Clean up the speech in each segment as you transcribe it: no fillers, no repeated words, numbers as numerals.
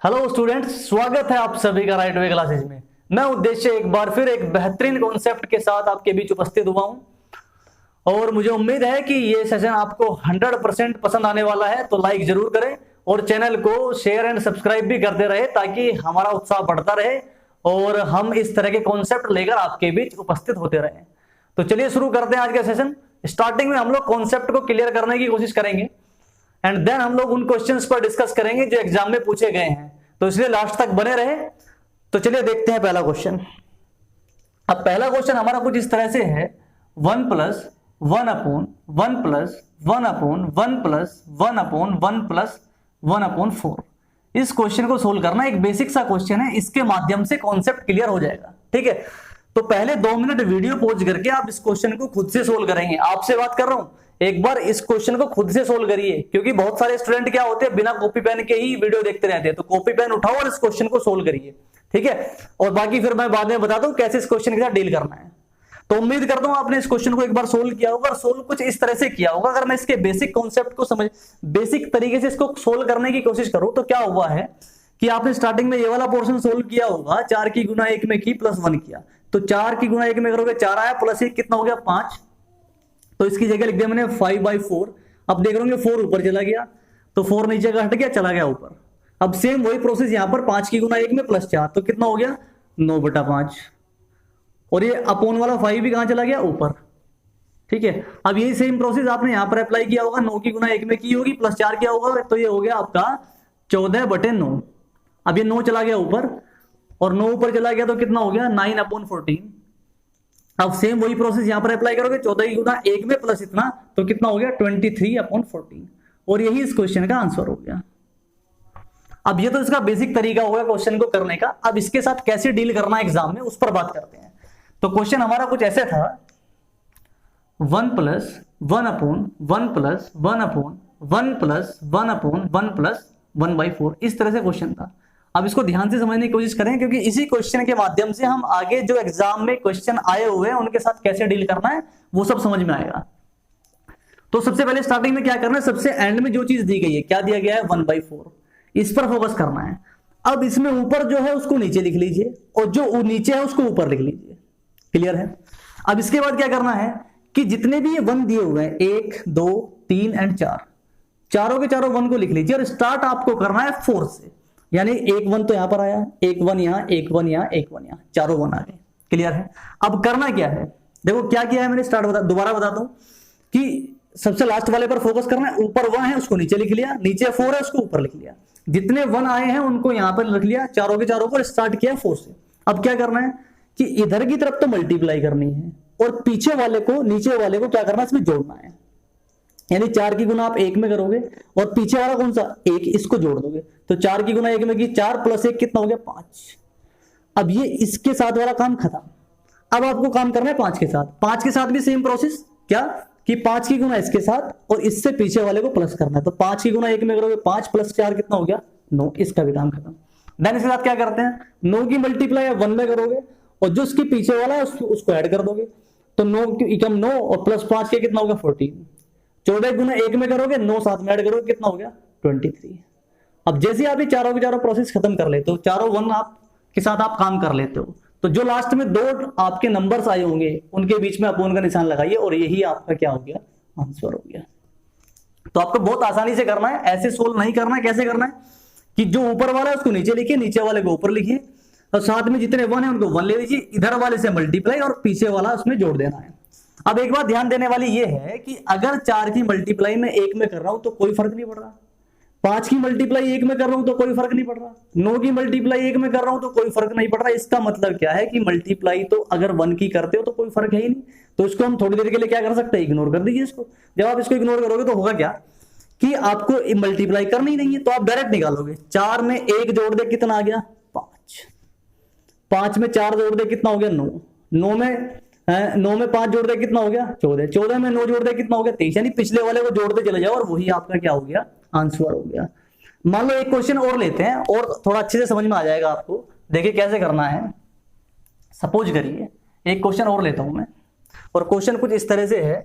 Hello students, स्वागत है आप सभी का राइट वे क्लासेज में। मैं उद्देश्य एक बार फिर एक बेहतरीन कॉन्सेप्ट के साथ आपके बीच उपस्थित हुआ हूं और मुझे उम्मीद है कि ये सेशन आपको 100% पसंद आने वाला है। तो लाइक जरूर करें और चैनल को शेयर एंड सब्सक्राइब भी करते रहे ताकि हमारा उत्साह बढ़ता रहे और हम इस तरह के कॉन्सेप्ट लेकर आपके बीच उपस्थित होते रहें। तो चलिए शुरू करते हैं आज का सेशन। स्टार्टिंग में हम लोग कॉन्सेप्ट को क्लियर करने की कोशिश करेंगे एंड देन हम लोग उन क्वेश्चंस पर डिस्कस करेंगे जो एग्जाम में पूछे गए हैं। तो इसलिए लास्ट तक बने रहे। तो चलिए देखते हैं पहला क्वेश्चन। अब पहला क्वेश्चन हमारा कुछ इस तरह से है, 1 plus 1 upon 1 plus 1 upon 1 plus 1 upon 1 plus 1 upon 4। इस क्वेश्चन को सोल्व करना एक बेसिक सा क्वेश्चन है, इसके माध्यम से कॉन्सेप्ट क्लियर हो जाएगा। ठीक है, तो पहले 2 मिनट वीडियो पॉज करके आप इस क्वेश्चन को खुद से सोल्व करेंगे। आपसे बात कर रहा हूं, एक बार इस क्वेश्चन को खुद से सोल्व करिए, क्योंकि बहुत सारे स्टूडेंट क्या होते हैं बिना कॉपी पेन के ही वीडियो देखते रहते हैं। तो कॉपी पेन उठाओ और इस क्वेश्चन को सोल्व करिए। ठीक है, और बाकी फिर मैं बाद में बताता हूं कैसे इस क्वेश्चन के साथ डील करना है। तो उम्मीद करता हूं आपने इस क्वेश्चन को एक बार सोल्व किया होगा और सोल्व कुछ इस तरह से किया होगा। अगर मैं इसके बेसिक कॉन्सेप्ट को समझ बेसिक तरीके से इसको सोल्व करने की कोशिश करूं तो क्या हुआ है कि आपने स्टार्टिंग में ये वाला पोर्शन सोल्व किया होगा, 4 की गुना 1 में की प्लस 1 किया। तो 4 की गुना 1 में करोगे 4 आया, प्लस 1 कितना हो गया 5। तो इसकी जगह लिख दिया मैंने 5/4। अब देख रहे 4 ऊपर चला गया तो 4 नीचे का हट गया, चला गया ऊपर। अब सेम वही प्रोसेस यहां पर 5 की गुना 1 में प्लस 4, तो कितना हो गया 9/5। और ये अपॉन वाला 5 भी कहां चला गया ऊपर। ठीक है, अब यही सेम प्रोसेस आपने यहां पर अप्लाई किया होगा, 9 की गुना 1 में की होगी, प्लस 4 किया होगा, तो ये हो गया आपका 14/9। अब ये 9 चला गया ऊपर और 9 ऊपर चला गया तो कितना हो गया 9/14। अब सेम वही प्रोसेस यहां पर अप्लाई करोगे, 14 की गुना 1 में प्लस इतना, तो कितना हो गया 23/14। और यही इस क्वेश्चन का आंसर हो गया। अब ये तो इसका बेसिक तरीका होगा क्वेश्चन को करने का। अब इसके साथ कैसे डील करना है एग्जाम में, उस पर बात करते हैं। तो क्वेश्चन हमारा कुछ ऐसे था, 1 plus 1 upon 1 plus 1 upon 1 plus 1 upon 1 plus 1/4। इस तरह से क्वेश्चन था। अब इसको ध्यान से समझने की कोशिश करें, क्योंकि इसी क्वेश्चन के माध्यम से हम आगे जो एग्जाम में क्वेश्चन आए हुए हैं उनके साथ कैसे डील करना है वो सब समझ में आएगा। तो सबसे पहले स्टार्टिंग में क्या करना है, सबसे एंड में जो चीज दी गई है, क्या दिया गया है 1/4, इस पर फोकस करना है। अब इसमें ऊपर जो है उसको नीचे लिख लीजिए और जो नीचे है उसको ऊपर लिख लीजिए। क्लियर है। अब इसके बाद क्या करना है कि जितने भी ये 1 दिए हुए हैं, 1 2 3 एंड 4, चारों के चारों 1 को लिख लीजिए और स्टार्ट आपको करना है 4 से। यानी 1 1 तो यहां पर आया, 1 1 यहां, 1 1 यहां, 1 1 यहां, चारों 1 आ गए। क्लियर है। अब करना क्या है, देखो क्या किया है मैंने, दोबारा बताता हूं कि सबसे लास्ट वाले पर फोकस करना है। ऊपर 1 है उसको नीचे लिख लिया, नीचे 4 है उसको ऊपर लिख लिया, जितने 1 आए हैं उनको यहां पर लिख लिया, चारों के चारों पर स्टार्ट किया 4 से। अब क्या करना है कि इधर की तरफ तो मल्टीप्लाई करनी है और पीछे वाले को नीचे वाले को क्या करना है, इसमें जोड़ना है। यानी 4 की गुना आप 1 में करोगे और पीछे वाला कौन सा 1, इसको जोड़ दोगे। तो 4 की गुना 1 में की 4 प्लस 1 कितना हो गया 5। अब ये इसके साथ वाला काम खत्म। अब आपको काम करना है 5 के साथ। 5 के साथ भी सेम प्रोसेस, क्या कि 5 की गुना इसके साथ और इससे पीछे वाले को प्लस करना है। तो 5 की गुना 1 में करोगे 5 प्लस 4 कितना हो गया 9, इसका भी काम खत्म। देन इसके साथ क्या करते हैं, 9 की मल्टीप्लाई 1 में करोगे और जो उसके पीछे वाला है उसको ऐड कर दोगे। तो 9 एकम 9 और प्लस 5 के कितना होगा 14। 14 गुना 1 में करोगे, 9 साथ में ऐड करोगे, कितना हो गया 23। अब जैसे आप ये चारों के चारों प्रोसेस खत्म कर लेते हो, चारों 1 आप के साथ आप काम कर लेते हो, तो जो लास्ट में 2 आपके नंबर्स आए होंगे उनके बीच में अपोन का निशान लगाइए और यही आपका क्या हो गया आंसर हो गया। तो आपको बहुत आसानी से करना है, ऐसे सोल्व नहीं करना है। कैसे करना है कि जो ऊपर वाला है उसको नीचे लिखिए, नीचे वाले को ऊपर लिखिए और साथ में जितने 1 है उनको 1 ले लीजिए, इधर वाले से मल्टीप्लाई और पीछे वाला उसमें जोड़ देना है। अब एक बात ध्यान देने वाली ये है कि अगर 4 की मल्टीप्लाई में 1 में कर रहा हूं तो कोई फर्क नहीं पड़ रहा, 5 की मल्टीप्लाई 1 में कर रहा हूं तो कोई फर्क नहीं पड़ रहा, 9 की मल्टीप्लाई 1 में कर रहा हूं तो कोई फर्क नहीं पड़ रहा। इसका मतलब क्या है कि मल्टीप्लाई तो अगर 1 की करते हो तो कोई फर्क है ही नहीं। तो इसको हम थोड़ी देर के लिए क्या कर सकते हैं, इग्नोर कर दीजिए इसको। जब आप इसको इग्नोर करोगे तो होगा क्या कि आपको मल्टीप्लाई करनी ही नहीं है, तो आप डायरेक्ट निकालोगे। 4 में 1 जोड़ दे कितना आ गया 5, 5 में 4 जोड़ दे कितना हो गया 9, 9 में 5 जोड़ दे कितना हो गया 14, 14 में 9 जोड़ दे कितना हो गया 23। यानी पिछले वाले को जोड़ते चले जाओ और वही आपका क्या हो गया आंसर हो गया। मान लो एक क्वेश्चन और लेते हैं और थोड़ा अच्छे से समझ में आ जाएगा आपको। देखिए कैसे करना है। सपोज करिए एक क्वेश्चन और लेता हूं मैं और क्वेश्चन कुछ इस तरह से है,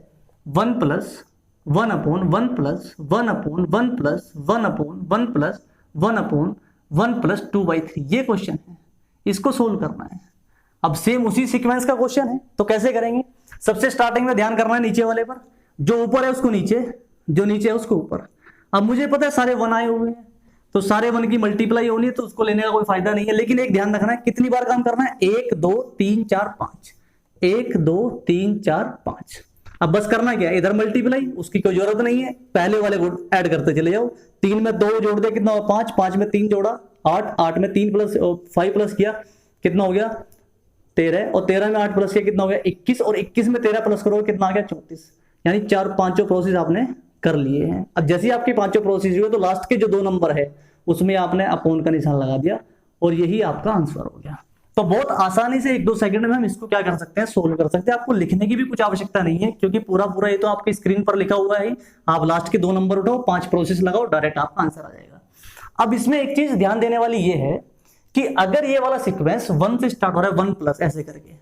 1 plus 1 upon 1 plus 1 upon 1 plus 1 upon 1 plus 1 upon 1 plus 2/3, ये क्वेश्चन है, इसको सोल्व करना है। अब सेम उसी सीक्वेंस का क्वेश्चन है, तो कैसे करेंगे? सबसे स्टार्टिंग में ध्यान करना है नीचे वाले पर, जो ऊपर है उसको नीचे, जो नीचे है उसको ऊपर। अब मुझे पता है सारे 1 आए हुए हैं, तो सारे 1 की मल्टीप्लाई होनी है, तो उसको लेने का कोई फायदा नहीं है। लेकिन एक ध्यान रखना है, कितनी बार काम करना है? 1 2 3 4 5, 1 2 3 4 5। अब बस करना क्या है? इधर मल्टीप्लाई, उसकी कोई जरूरत नहीं है, पहले वाले को ऐड करते चले जाओ। 3 में 2 जोड़ दे, कितना हुआ? 5, 5 में 3 जोड़ा 8, 8 में 3 प्लस 5 प्लस किया, कितना हो गया? 13, और 13 में 8 प्लस किया, कितना हो गया? 21, और 21 में 13 प्लस करो, कितना आ गया? 34। यानी 4-5 प्रोसेस आपने कर लिए हैं। अब जैसे ही आपकी 5 प्रोसेस हुए, तो लास्ट के जो 2 नंबर है उसमें आपने अपोन का निशान लगा दिया, और यही आपका आंसर हो गया। तो बहुत आसानी से 1-2 सेकंड में हम इसको क्या कर सकते हैं? सोल्व कर सकते हैं। आपको लिखने की भी कुछ आवश्यकता नहीं है, क्योंकि पूरा पूरा ये तो आपकी स्क्रीन पर लिखा हुआ है। आप लास्ट के 2 नंबर उठाओ, 5 प्रोसेस लगाओ, डायरेक्ट आपका आंसर आ जाएगा। अब इसमें एक चीज ध्यान देने वाली ये है कि अगर ये वाला सीक्वेंस 1 से स्टार्ट हो रहा है, 1 प्लस ऐसे करके,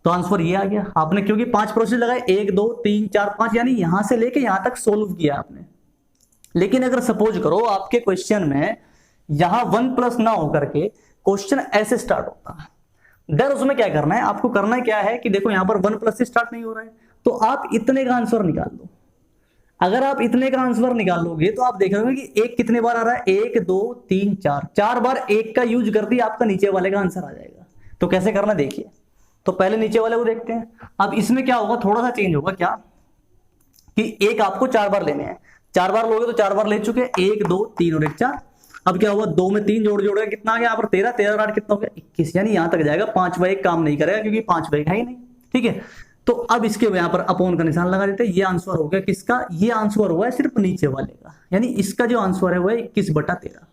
तो आंसर ये आ गया आपने, क्योंकि 5 प्रोसेस लगाए, 1 2 3 4 5, यानी यहां से लेके यहां तक सोल्व किया आपने। लेकिन अगर सपोज करो आपके क्वेश्चन में यहां 1 प्लस ना होकर के क्वेश्चन ऐसे स्टार्ट होता है, देन उसमें क्या करना है? आपको करना क्या है कि देखो यहां पर 1 प्लस से स्टार्ट नहीं हो रहा है, तो आप इतने का आंसर निकाल दो। अगर आप इतने का आंसर निकालोगे तो आप देखोगे कि 1 कितने बार आ रहा है? 1 2 3 4, 4 बार 1 का यूज कर दिया, आपका नीचे वाले का आंसर आ जाएगा। तो कैसे करना देखिए। तो पहले नीचे वाले को देखते हैं। अब इसमें क्या होगा? थोड़ा सा चेंज होगा, क्या कि 1 आपको 4 बार लेने हैं, 4 बार लोगे तो 4 बार ले चुके, 1 2 3 और 1 4। अब क्या हुआ? 2 में 3 जोड़ जोड़ कितना आ गया? यहाँ पर 13, 13 और 8 कितना हो गया? 21। यानी यहां तक जाएगा, 5/1 काम नहीं करेगा, क्योंकि 5/1 है ही नहीं। ठीक है, तो अब इसके यहां पर अपोन का निशान लगा देते हैं। ये आंसर हो गया किसका? ये आंसर हुआ है सिर्फ नीचे वाले का, यानी इसका जो आंसर है वो है 21/13।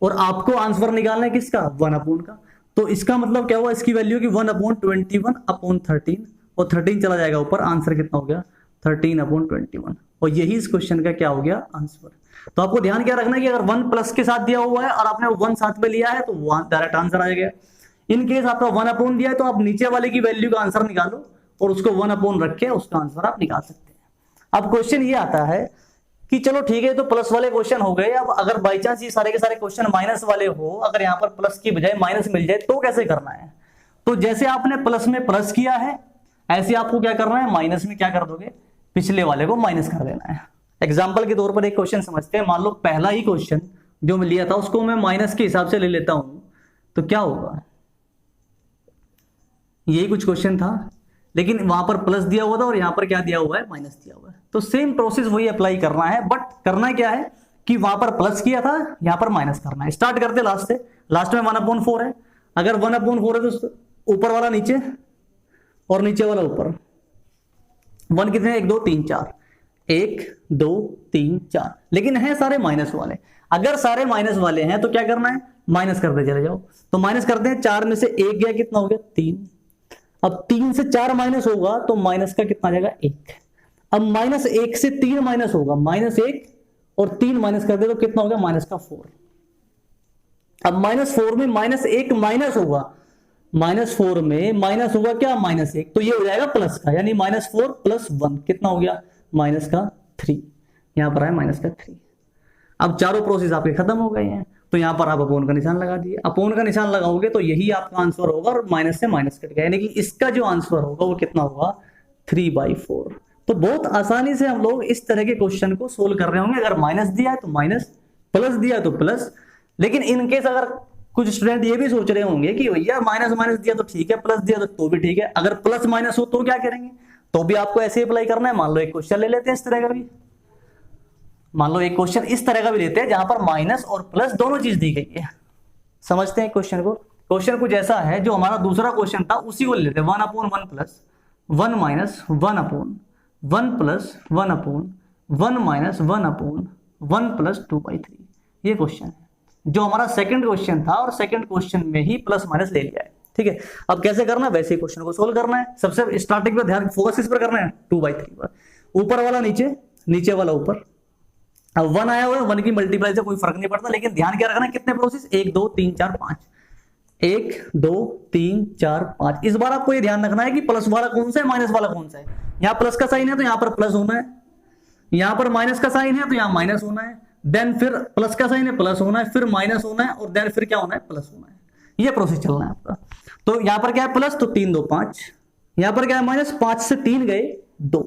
और आपको आंसर निकालना है किसका? 1 का। तो इसका मतलब क्या हुआ? इसकी वैल्यू की 1/21/13, और 13 चला जाएगा ऊपर, आंसर कितना हो गया? 13/21। और यही इस क्वेश्चन का क्या हो गया? आंसर। तो आपको ध्यान क्या रखना है कि अगर 1 प्लस के साथ दिया हुआ है और आपने 1 साथ में लिया है, तो डायरेक्ट आंसर आ जाएगा। इन केस आपका 1 दिया है, तो आप नीचे वाले की वैल्यू का आंसर निकालो, और उसको 1 रख के उसका आंसर आप निकाल सकते हैं। अब क्वेश्चन ये आता है कि चलो ठीक है, तो प्लस वाले क्वेश्चन हो गए। अब अगर बाई चांस ये सारे के सारे क्वेश्चन माइनस वाले हो, अगर यहाँ पर प्लस की बजाय माइनस मिल जाए, तो कैसे करना है? तो जैसे आपने प्लस में प्लस किया है, ऐसे आपको क्या करना है? माइनस में क्या कर दोगे? पिछले वाले को माइनस कर देना है। एग्जाम्पल के तौर पर एक क्वेश्चन समझते हैं। मान लो पहला ही क्वेश्चन जो मैं लिया था उसको मैं माइनस के हिसाब से ले लेता हूं, तो क्या होगा? यही कुछ क्वेश्चन था, लेकिन वहां पर प्लस दिया हुआ था और यहां पर क्या दिया हुआ है? माइनस दिया हुआ है। तो सेम प्रोसेस वही अप्लाई करना है, बट करना क्या है कि वहां पर प्लस किया था, यहां पर माइनस करना है। स्टार्ट करते लास्ट से, लास्ट में 1/4 है। अगर 1/4 है तो ऊपर वाला नीचे और नीचे वाला ऊपर। 1 कितने? 1 2 3 4, 1 2 3 4, लेकिन है सारे माइनस वाले। अगर सारे माइनस वाले हैं तो क्या करना है? माइनस करते चले जाओ। तो माइनस करते हैं, 4 में से 1 गया, कितना हो गया? 3। अब 3 से 4 माइनस होगा तो माइनस का कितना आ जाएगा? 1। अब -1 से 3 माइनस होगा, -1 और 3 माइनस कर दे तो कितना हो गया? -4। अब -4 में -1 माइनस होगा, -4 में माइनस होगा क्या? -1, तो ये हो जाएगा प्लस का, यानी -4 + 1 कितना हो गया? -3। यहां पर है -3। अब चारों प्रोसेस आपके खत्म हो गए हैं, तो यहां पर आप अपोन का निशान लगा दिए। अपोन का निशान लगाओगे तो यही आपका आंसर होगा, और माइनस से माइनस कट गया, यानी कि इसका जो आंसर होगा वो कितना होगा? 3/4। तो बहुत आसानी से हम लोग इस तरह के क्वेश्चन को सोल्व कर रहे होंगे। अगर माइनस दिया है तो माइनस, प्लस दिया तो प्लस। लेकिन इनकेस अगर कुछ स्टूडेंट ये भी सोच रहे होंगे कि भैया माइनस दिया तो ठीक है, प्लस दिया तो भी ठीक है, अगर प्लस माइनस हो तो क्या करेंगे? तो भी आपको ऐसे अप्लाई करना है। मान लो एक क्वेश्चन ले लेते हैं इस तरह का भी, मान लो एक क्वेश्चन इस तरह का भी लेते हैं जहां पर माइनस और प्लस दोनों चीज दी गई है। समझते हैं क्वेश्चन को। क्वेश्चन कुछ ऐसा है, जो हमारा दूसरा क्वेश्चन था उसी को लेते हैं। 1/1 plus 1 minus 1/1 plus 1/1 minus 1/1 plus 2/3। ये क्वेश्चन है जो हमारा सेकंड क्वेश्चन था, और सेकंड क्वेश्चन में ही प्लस माइनस ले लिया है। ठीक है, अब कैसे करना है? वैसे ही क्वेश्चन को सोल्व करना है। सबसे स्टार्टिंग में ध्यान फोकस किस पर करना है? 2/3 पर। ऊपर वाला नीचे, नीचे वाला ऊपर। अब 1 आया हुआ है, 1 की मल्टीप्लाई से कोई फर्क नहीं पड़ता, लेकिन ध्यान क्या रखना है? कितने प्रोसेस? 1 2 3 4 5, 1 2 3 4 5। इस बार आपको ये ध्यान रखना है कि प्लस वाला कौन सा है, माइनस वाला कौन सा है। यहाँ प्लस का साइन है तो यहाँ पर प्लस होना है, यहाँ पर माइनस का साइन है तो यहाँ माइनस होना है। देन फिर प्लस का साइन है, प्लस होना है, फिर माइनस होना है, और देन फिर क्या होना है, प्लस होना है। ये प्रोसेस चलना है आपका। तो यहां पर क्या है, प्लस, तो 3 2 5, यहां पर क्या है माइनस, 5 से 3 गए 2,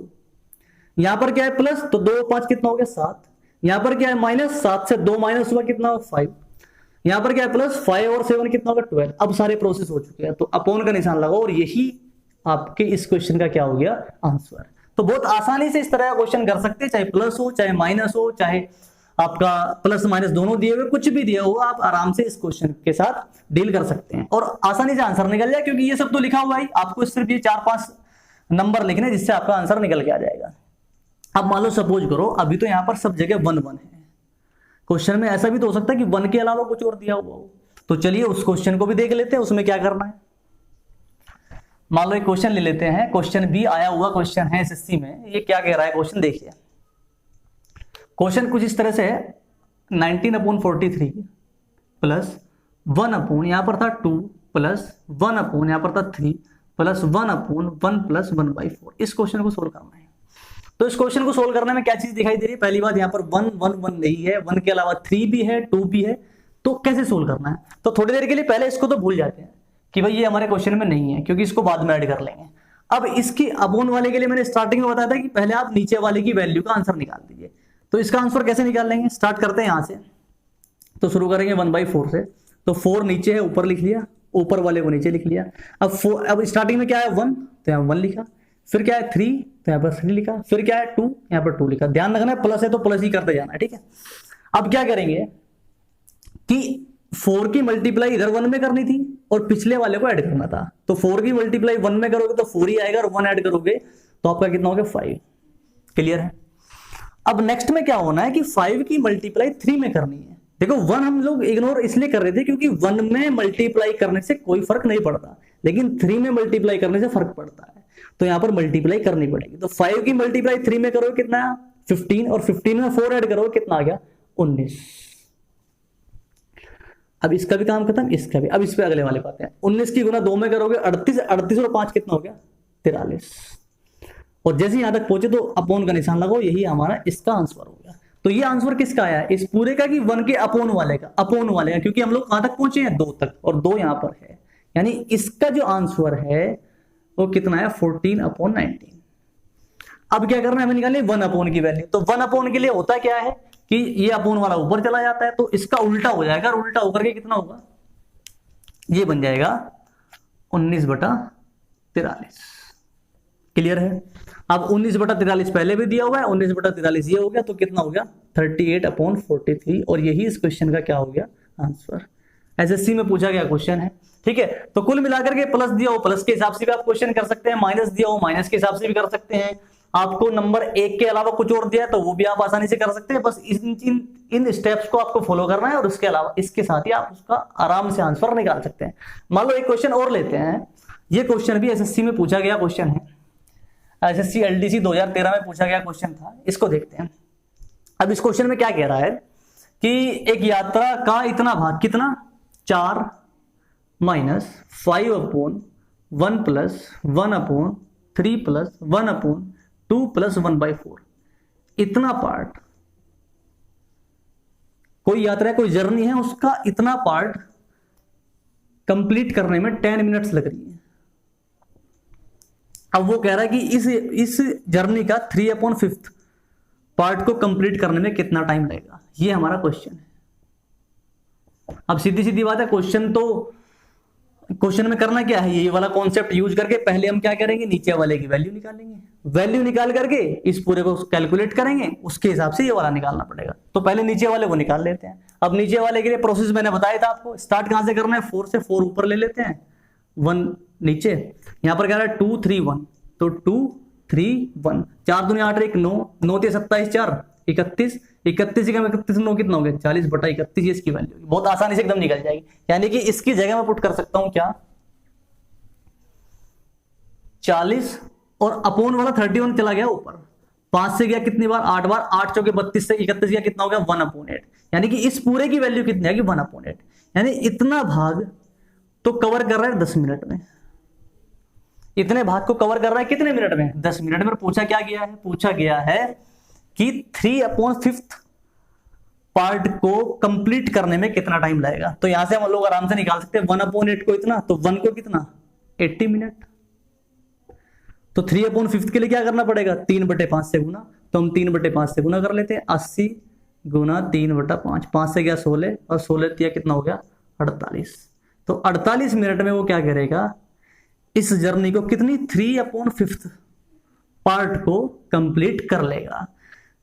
यहां पर क्या है प्लस, तो 2 5 कितना हो गया 7, यहां पर क्या है माइनस, 7 से 2 माइनस हुआ कितना, 5, यहां पर क्या है प्लस, 5 और 7 कितना होगा 12। अब सारे प्रोसेस हो चुके हैं, तो अपोन का निशान लगाओ, और यही आपके इस क्वेश्चन का क्या हो गया, आंसर। तो बहुत आसानी से इस तरह का क्वेश्चन कर सकते हैं, चाहे प्लस हो, चाहे माइनस हो, चाहे आपका प्लस माइनस दोनों दिए हुए, कुछ भी दिया हुआ, आप आराम से इस क्वेश्चन के साथ डील कर सकते हैं और आसानी से आंसर निकल जाए, क्योंकि ये सब तो लिखा हुआ है, आपको सिर्फ ये 4-5 नंबर लिखने, जिससे आपका आंसर निकल के आ जाएगा। अब मान लो सपोज करो, अभी तो यहां पर सब जगह 1 1 है, क्वेश्चन में ऐसा भी तो हो सकता है कि 1 के अलावा कुछ और दिया हुआ हो। तो चलिए उस क्वेश्चन को भी देख लेते हैं, उसमें क्या करना है। मान लो एक क्वेश्चन ले लेते हैं, क्वेश्चन भी आया हुआ क्वेश्चन है एसएससी में। ये क्या कह रहा है क्वेश्चन, देखिए क्वेश्चन कुछ इस तरह से है, 19/43 प्लस 1 यहां पर था 2 प्लस 1 यहां पर था 3 प्लस 1/1 प्लस 1/4। इस क्वेश्चन को सोल्व करना है। तो इस क्वेश्चन को सोल्व करने में क्या चीज दिखाई दे रही है, पहली बात यहां पर 1 1 1 नहीं है, 1 के अलावा 3 भी है, 2 भी है, तो कैसे सोल्व करना है। तो थोड़ी देर के लिए पहले इसको तो भूल जाते हैं कि भाई ये हमारे क्वेश्चन में नहीं है, क्योंकि इसको बाद में ऐड कर लेंगे। अब इसकी अपोन वाले के लिए मैंने स्टार्टिंग में बताया था कि पहले आप नीचे वाले की वैल्यू का आंसर निकाल दीजिए। तो इसका आंसर कैसे निकाल लेंगे, स्टार्ट करते हैं यहां से। तो शुरू करेंगे 1/4 से। तो 4 नीचे है, ऊपर लिख लिया, ऊपर वाले को नीचे लिख लिया। अब स्टार्टिंग में क्या है 1, तो यहाँ 1 लिखा, फिर क्या है 3, तो यहाँ पर 3 लिखा, फिर क्या है 2, यहाँ पर 2 लिखा। ध्यान रखना है प्लस है तो प्लस ही करते जाना है, ठीक है। अब क्या करेंगे कि 4 की मल्टीप्लाई इधर 1 में करनी थी और पिछले वाले को ऐड करना था। तो 4 की मल्टीप्लाई 1 में करोगे तो 4 ही आएगा, और 1 ऐड करोगे तो आपका कितना हो गया 5। क्लियर है। अब नेक्स्ट में क्या होना है कि 5 की मल्टीप्लाई 3 में करनी है। देखो 1 हम लोग इग्नोर इसलिए कर रहे थे क्योंकि 1 में मल्टीप्लाई करने से कोई फर्क नहीं पड़ता, लेकिन 3 में मल्टीप्लाई करने से फर्क पड़ता है। तो यहां पर मल्टीप्लाई करनी पड़ेगी। तो 5 की मल्टीप्लाई 3 में करोगे कितना, 15, और 15 में 4 ऐड करोगे कितना आ गया 19। अब इसका भी काम खत्म, इसका भी। अब इस पे अगले वाले पाते हैं। 19 की गुना 2 में करोगे 38, 38 और 5 कितना हो गया 43। और जैसे यहां तक पहुंचे तो अपोन का निशान लगाओ, यही हमारा इसका आंसर हो गया। तो ये आंसर किसका आया, इस पूरे का कि 1 के अपोन वाले का, अपोन वाले का, क्योंकि हम लोग कहां तक पहुंचे हैं 2 तक, और 2 यहां पर है, यानी इसका जो आंसर है वो कितना है 14/19। अब क्या करना है, हमें निकालनी 1 अपोन की वैल्यू। तो 1 अपोन के लिए होता क्या है कि ये अपोन वाला ऊपर चला जाता है, तो इसका उल्टा हो जाएगा, और उल्टा होकर के कितना होगा, ये बन जाएगा 19/43। क्लियर है। अब 19/43 पहले भी दिया हुआ है, 19/43 ये हो गया, तो कितना हो गया 38/43, और यही इस क्वेश्चन का क्या हो गया आंसर। एसएससी में पूछा गया क्वेश्चन है, ठीक है। तो कुल मिलाकर के प्लस दिया हो प्लस के हिसाब से भी आप क्वेश्चन कर सकते हैं, माइनस दिया हो माइनस के हिसाब से भी कर सकते हैं, आपको नंबर 1 के अलावा कुछ और दिया है तो वो भी आप आसानी से कर सकते हैं। बस इन स्टेप्स को आपको फॉलो करना है, और उसके अलावा इसके साथ ही आप उसका आराम से आंसर निकाल सकते हैं। मान लो एक क्वेश्चन और लेते हैं, ये क्वेश्चन भी एसएससी में पूछा गया क्वेश्चन है, एसएससी एलडीसी 2013 में पूछा गया क्वेश्चन था। इसको देखते हैं। अब इस क्वेश्चन में क्या कह रहा है कि एक यात्रा का इतना भाग कितना 4 माइनस 5/1 प्लस 1/3 प्लस 1/2 प्लस 1/4, इतना पार्ट, कोई यात्रा कोई जर्नी है, उसका इतना पार्ट कंप्लीट करने में 10 मिनट्स लग रही है। अब वो कह रहा है कि इस जर्नी का 3/5 पार्ट को कंप्लीट करने में कितना टाइम लगेगा, ये हमारा क्वेश्चन है। अब सीधी सीधी बात है, क्वेश्चन में करना क्या है, ये वाला कॉन्सेप्ट यूज करके पहले हम क्या करेंगे, नीचे वाले की वैल्यू निकालेंगे, वैल्यू निकाल करके इस पूरे को कैलकुलेट करेंगे, उसके हिसाब से ये वाला निकालना पड़ेगा। तो पहले नीचे वाले को निकाल लेते हैं। अब नीचे वाले के लिए प्रोसेस मैंने बताया था आपको, स्टार्ट कहां से करना है, 4 से। 4 ऊपर ले लेते हैं, 1 नीचे, यहां पर कह रहा है 2 3 1, तो 2 3 1, 4 दूनी 8 1 9, 9 3 27 4 31, 31 31 9 कितना हो गया 40/31, ये इसकी वैल्यू बहुत आसानी से एकदम निकल जाएगी। यानी कि इसकी जगह मैं पुट कर सकता हूं क्या 40, और अपोन वाला 31 चला गया ऊपर, 5 से गया कितनी बार 8 बार, 8 चौके 32 से 31 गया, कितना हो गया 1/8। यानी कि इस पूरे की वैल्यू कितनी आएगी 1/8, यानी इतना भाग तो कवर कर रहा है 10 मिनट में। इतने भाग को कवर कर रहा है कितने मिनट में, 10 मिनट में। पूछा क्या गया है, पूछा गया है कि 3/5 पार्ट को कंप्लीट करने में कितना टाइम लगेगा। तो यहां से हम लोग आराम से निकाल सकते हैं 1/8 को इतना, तो 1 को कितना 80 मिनट। तो 3/5 के लिए क्या करना पड़ेगा 3/5 से गुना, तो हम 3/5 से गुना कर लेते हैं। 80 गुना 3/5, 5 से गया 16 और 16 दिया कितना हो गया 48। तो 48 मिनट में वो क्या करेगा इस जर्नी को कितनी 3/5 पार्ट को कंप्लीट कर लेगा।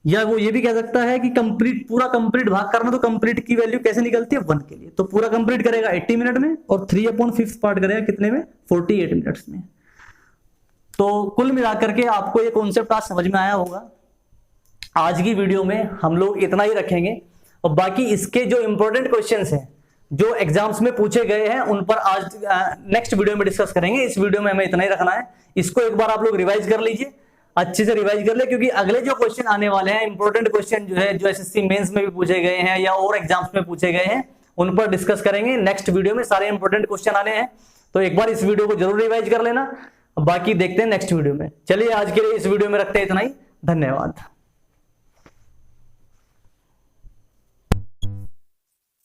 या वो ये भी कह सकता है कि कंप्लीट पूरा कंप्लीट भाग करना, तो कंप्लीट की वैल्यू कैसे निकलती है 1 के लिए। तो पूरा कंप्लीट करेगा 80 मिनट में और 3/5 पार्ट करेगा कितने में 48 मिनट्स में। तो कुल मिलाकर के आपको ये कॉन्सेप्ट आज समझ में आया होगा। आज की वीडियो में हम लोग इतना ही रखेंगे और बाकी इसके जो इंपॉर्टेंट क्वेश्चंस हैं जो एग्जाम्स में पूछे गए हैं उन पर आज नेक्स्ट वीडियो में डिस्कस करेंगे। इस वीडियो में हमें इतना ही रखना है। इसको एक बार आप लोग रिवाइज कर लीजिए, अच्छे से रिवाइज कर ले, क्योंकि अगले जो क्वेश्चन आने वाले हैं इंपॉर्टेंट क्वेश्चन जो है जो एसएससी मेंस में भी पूछे गए हैं या और एग्जाम्स में पूछे गए हैं उन पर डिस्कस करेंगे। नेक्स्ट वीडियो में सारे इंपॉर्टेंट क्वेश्चन आने हैं, तो एक बार इस वीडियो को जरूर रिवाइज कर लेना। बाकी देखते हैं नेक्स्ट वीडियो में। चलिए आज के लिए इस वीडियो में रखते हैं इतना ही। धन्यवाद।